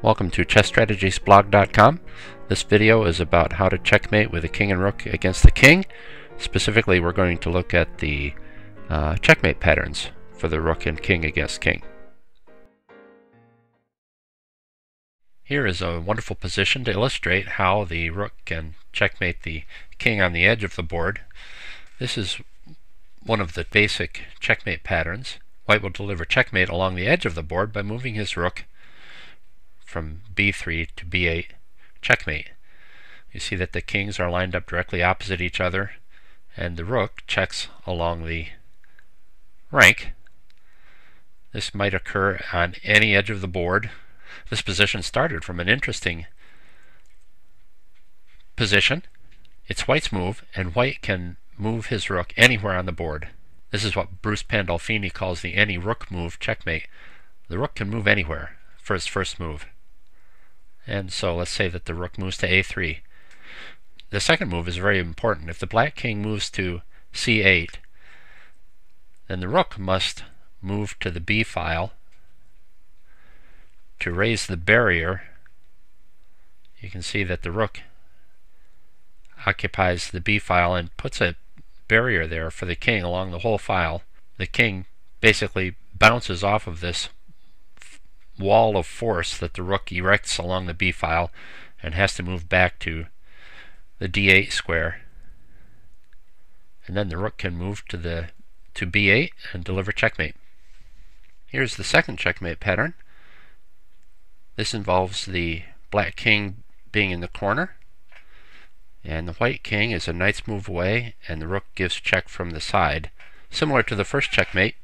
Welcome to chessstrategiesblog.com. This video is about how to checkmate with a king and rook against the king. Specifically, we're going to look at the checkmate patterns for the rook and king against king. Here is a wonderful position to illustrate how the rook can checkmate the king on the edge of the board. This is one of the basic checkmate patterns. White will deliver checkmate along the edge of the board by moving his rook from b3 to b8, checkmate. You see that the kings are lined up directly opposite each other, and the rook checks along the rank. This might occur on any edge of the board. This position started from an interesting position. It's White's move, and White can move his rook anywhere on the board. This is what Bruce Pandolfini calls the any rook move checkmate. The rook can move anywhere for his first move. And so let's say that the rook moves to a3. The second move is very important. If the black king moves to c8, then the rook must move to the b file to raise the barrier. You can see that the rook occupies the b file and puts a barrier there for the king along the whole file. The king basically bounces off of this wall of force that the rook erects along the b file and has to move back to the d8 square, and then the rook can move to b8 and deliver checkmate. Here's the second checkmate pattern. This involves the black king being in the corner, and the white king is a knight's move away, and the rook gives check from the side, similar to the first checkmate,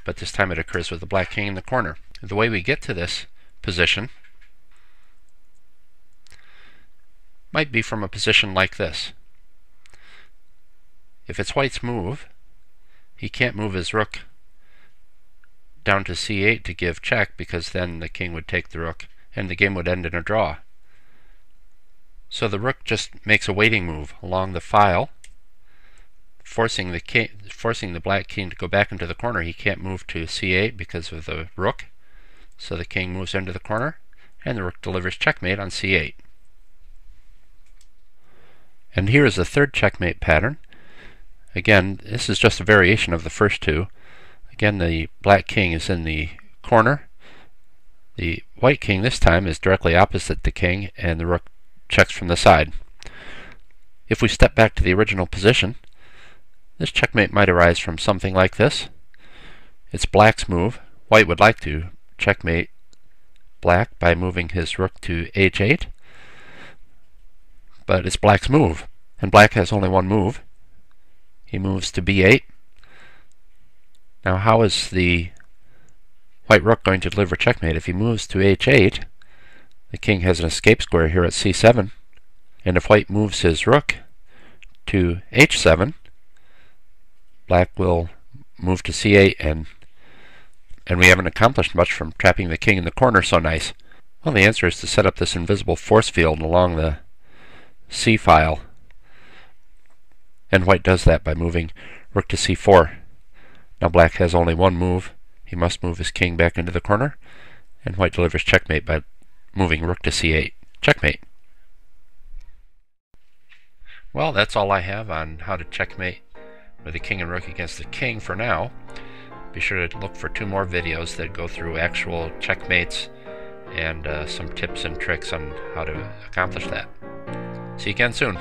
but this time it occurs with the black king in the corner. The way we get to this position might be from a position like this. If it's White's move, he can't move his rook down to c8 to give check, because then the king would take the rook and the game would end in a draw. So the rook just makes a waiting move along the file, forcing the black king to go back into the corner. He can't move to c8 because of the rook. So the king moves into the corner, and the rook delivers checkmate on c8. And here is the third checkmate pattern. Again, this is just a variation of the first two. Again, the black king is in the corner. The white king this time is directly opposite the king, and the rook checks from the side. If we step back to the original position, this checkmate might arise from something like this. It's black's move. White would like to checkmate black by moving his rook to h8, but it's black's move, and black has only one move. He moves to b8. Now, how is the white rook going to deliver checkmate? If he moves to h8, the king has an escape square here at c7, and if white moves his rook to h7, black will move to c8, and we haven't accomplished much from trapping the king in the corner so nice. Well, the answer is to set up this invisible force field along the c file, and white does that by moving rook to c4. Now black has only one move. He must move his king back into the corner, and white delivers checkmate by moving rook to c8. Checkmate. Well, that's all I have on how to checkmate with the king and rook against the king for now. Be sure to look for 2 more videos that go through actual checkmates and some tips and tricks on how to accomplish that. See you again soon.